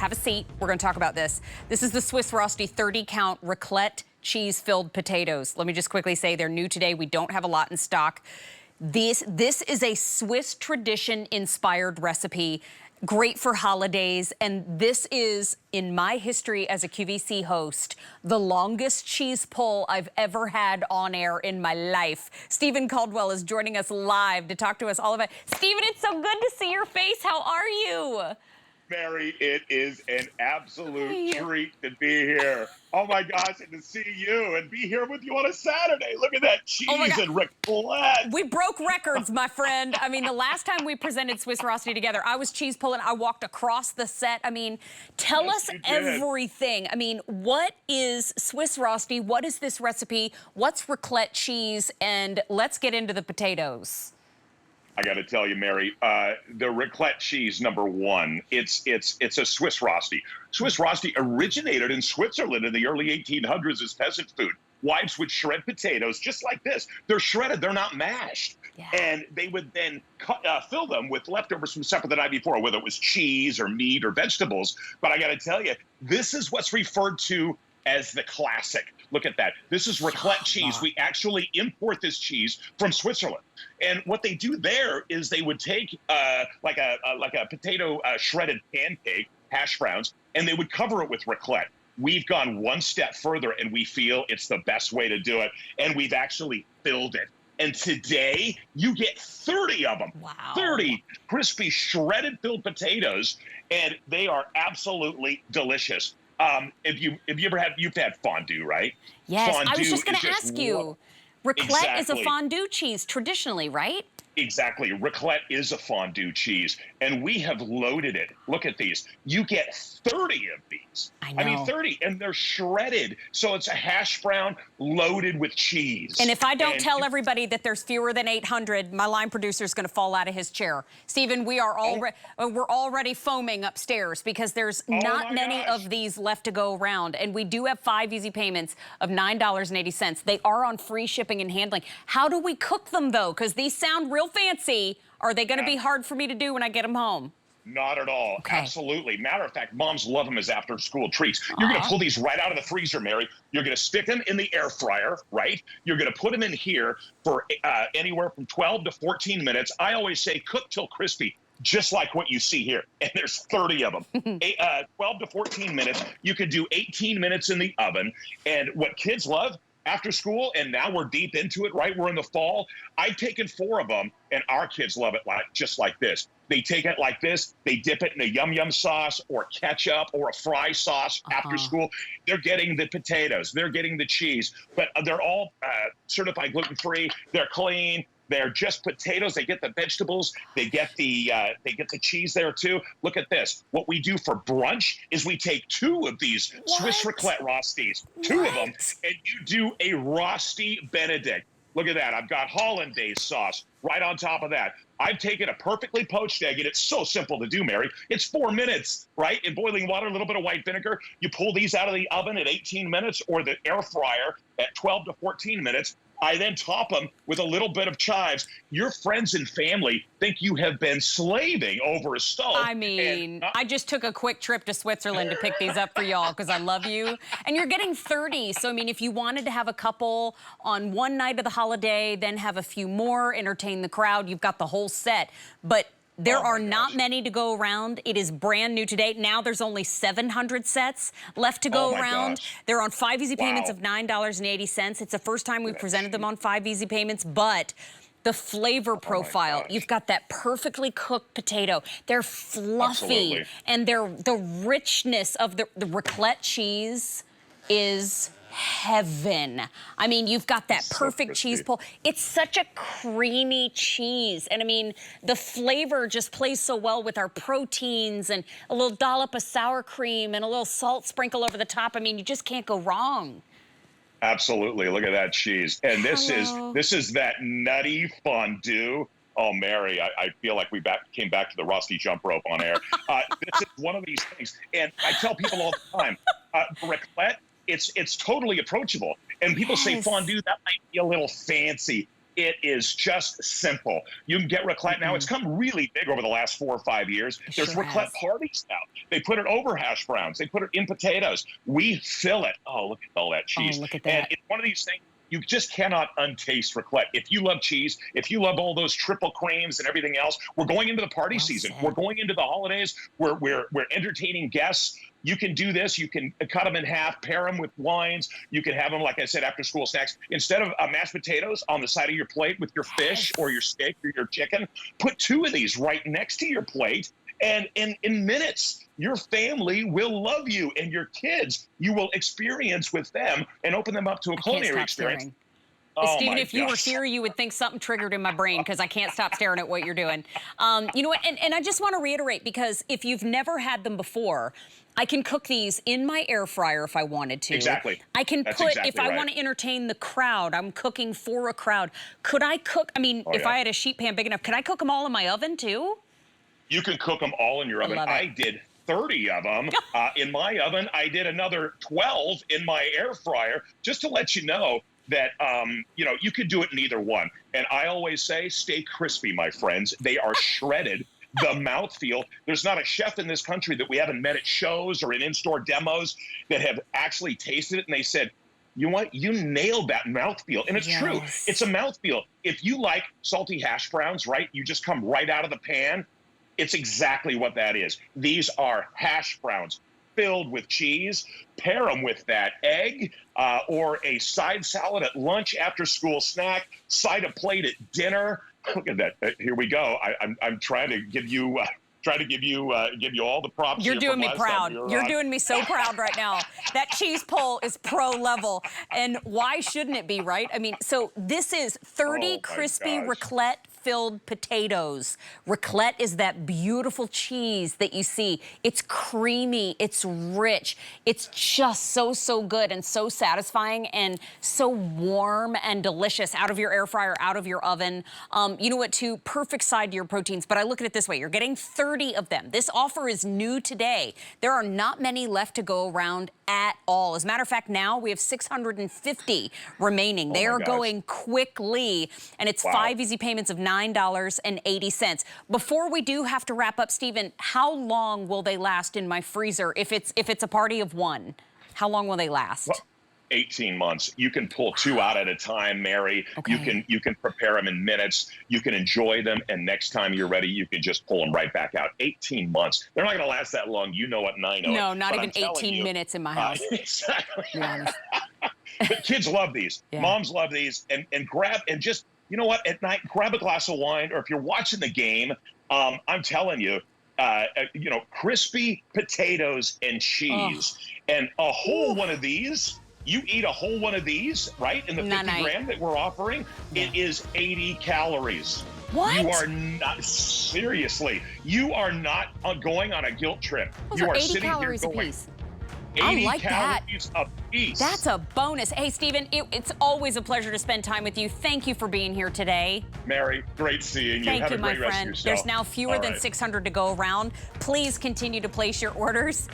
have a seat. We're going to talk about this. This is the Swiss Rosti 30-count raclette cheese-filled potatoes. Let me just quickly say they're new today. We don't have a lot in stock. This is a Swiss tradition-inspired recipe, great for holidays, and this is, in my history as a QVC host, the longest cheese pull I've ever had on air in my life. Stephen Caldwell is joining us live to talk to us all about it. Stephen, it's so good to see your face. How are you? Mary, it is an absolute treat to be here. Oh my gosh, and to see you and be here with you on a Saturday. Look at that cheese and raclette. We broke records, my friend. I mean, the last time we presented Swiss Rosti together, I was cheese pulling. I walked across the set. I mean, tell us everything. I mean, what is Swiss Rosti? What is this recipe? What's raclette cheese? And let's get into the potatoes. I got to tell you, Mary, the raclette cheese, number one, it's a Swiss Rosti. Swiss Rosti originated in Switzerland in the early 1800s as peasant food. Wives would shred potatoes just like this. They're shredded. They're not mashed. Yeah. And they would then fill them with leftovers from supper the night before, whether it was cheese or meat or vegetables. But I got to tell you, this is what's referred to as the classic. Look at that. This is raclette cheese. We actually import this cheese from Switzerland. And what they do there is they would take like a potato shredded pancake, hash browns, and they would cover it with raclette. We've gone one step further, and we feel it's the best way to do it. And we've actually filled it. And today, you get 30 of them. Wow. 30 crispy, shredded filled potatoes, and they are absolutely delicious. You've had fondue, right? Yes, fondue I was just going to ask you. Raclette is a fondue cheese traditionally, right? Exactly. Raclette is a fondue cheese, and we have loaded it. Look at these. You get 30 of these. I mean, 30, and they're shredded. So it's a hash brown loaded with cheese. And if I don't tell everybody that there's fewer than 800, my line producer is going to fall out of his chair. Stephen, we're already foaming upstairs because there's not many of these left to go around. And we do have 5 easy payments of $9.80. They are on free shipping and handling. How do we cook them, though? Because these sound real fancy. Are they going to be hard for me to do when I get them home? Not at all. Okay. Absolutely. Matter of fact, moms love them as after-school treats. You're going to pull these right out of the freezer, Mary. You're going to stick them in the air fryer, right? You're going to put them in here for anywhere from 12 to 14 minutes. I always say cook till crispy, just like what you see here. And there's 30 of them. 12 to 14 minutes. You could do 18 minutes in the oven. And what kids love, after school, and now we're deep into it, right? We're in the fall. I've taken 4 of them, and our kids love it just like this. They take it like this. They dip it in a yum-yum sauce or ketchup or a fry sauce after school. They're getting the potatoes. They're getting the cheese. But they're all certified gluten-free. They're clean. They're just potatoes. They get the vegetables. They get the cheese there too. Look at this. What we do for brunch is we take 2 of these Swiss raclette Rostis, 2 of them, and you do a Rosti Benedict. Look at that. I've got hollandaise sauce right on top of that. I've taken a perfectly poached egg, and it's so simple to do, Mary. It's 4 minutes, right? In boiling water, a little bit of white vinegar. You pull these out of the oven at 18 minutes or the air fryer at 12 to 14 minutes. I then top them with a little bit of chives. Your friends and family think you have been slaving over a stove. I mean, I just took a quick trip to Switzerland to pick these up for y'all because I love you. And you're getting 30. So, I mean, if you wanted to have a couple on one night of the holiday, then have a few more, entertain the crowd, you've got the whole set. But there are not many to go around. It is brand new today. Now there's only 700 sets left to go around. They're on 5 easy payments of $9.80. It's the first time we've presented them on 5 easy payments, but the flavor profile, you've got that perfectly cooked potato. They're fluffy, and the richness of the raclette cheese is heaven. I mean, you've got that perfect cheese pull. It's such a creamy cheese. And I mean, the flavor just plays so well with our proteins and a little dollop of sour cream and a little salt sprinkle over the top. I mean, you just can't go wrong. Absolutely. Look at that cheese. And this is that nutty fondue. Oh, Mary, I feel like we came back to the Rosti jump rope on air. This is one of these things. And I tell people all the time, raclette, it's totally approachable. And people say fondue, that might be a little fancy. It is just simple. You can get raclette now. It's come really big over the last 4 or 5 years. There's sure raclette has. parties now. They put it over hash browns. They put it in potatoes. We fill it. Oh, look at all that cheese. Oh, look at that. And it's one of these things, you just cannot untaste raclette. If you love cheese, if you love all those triple creams and everything else, we're going into the party season. said. We're going into the holidays. We're entertaining guests. You can do this. You can cut them in half, pair them with wines. You can have them, like I said, after school snacks. Instead of mashed potatoes on the side of your plate with your fish or your steak or your chicken, put 2 of these right next to your plate. And in minutes, your family will love you, and your kids, you will experience with them and open them up to a culinary experience. Staring. Oh, Stephen, my if you were gosh. here, you would think something triggered in my brain because I can't stop staring at what you're doing. You know what? And I just want to reiterate, because if you've never had them before, I can cook these in my air fryer if I wanted to. Exactly. I can That's put, exactly if I right. want to entertain the crowd, I'm cooking for a crowd. Could I cook, I mean, if yeah. I had a sheet pan big enough, could I cook them all in my oven too? You can cook them all in your oven. love it. I did 30 of them in my oven. I did another 12 in my air fryer, just to let you know that, you know, you could do it in either one. And I always say, stay crispy, my friends. They are shredded. The mouthfeel. There's not a chef in this country that we haven't met at shows or in in-store demos that have actually tasted it and they said, you know what? You nailed that mouthfeel. And it's true. It's a mouthfeel. If you like salty hash browns, right, you just come right out of the pan. It's exactly what that is. These are hash browns filled with cheese. Pair them with that egg or a side salad at lunch, after school snack, side of plate at dinner. Look at that. Here we go. I'm trying to give you give you all the props. You're here doing from me last proud. time. You're doing me so proud right now. That cheese pull is pro level. And why shouldn't it be, right? I mean, so this is 30 crispy raclette filled potatoes. Raclette is that beautiful cheese that you see. It's creamy, it's rich. It's just so good and so satisfying and so warm and delicious out of your air fryer, out of your oven. You know what, too? Perfect side to your proteins, but I look at it this way. You're getting 30 of them. This offer is new today. There are not many left to go around at all. As a matter of fact, now we have 650 remaining. They are going quickly, and it's 5 easy payments of $9.80. Before we do have to wrap up, Stephen, how long will they last in my freezer if it's a party of 1? How long will they last? Well, 18 months. You can pull 2 out at a time, Mary. You can prepare them in minutes. You can enjoy them, and next time you're ready, you can just pull them right back out. 18 months. They're not going to last that long. You know it, and I know it. No, not But even 18 minutes in my house. Exactly. To be honest. But kids love these. Moms love these. And grab, and just, you know what, at night, grab a glass of wine, or if you're watching the game, I'm telling you, you know, crispy potatoes and cheese. And a whole one of these, you eat a whole one of these, right, in the 50 gram that we're offering, it is 80 calories. What? You are not, seriously, you are not going on a guilt trip. Those you are are 80 sitting calories here a going, piece. 80 I like that. calories a piece. That's a bonus. Hey, Stephen, it's always a pleasure to spend time with you. Thank you for being here today. Mary, great seeing you. Thank Have you, a my great rest of friend. yourself. There's now fewer than 600 to go around. Please continue to place your orders.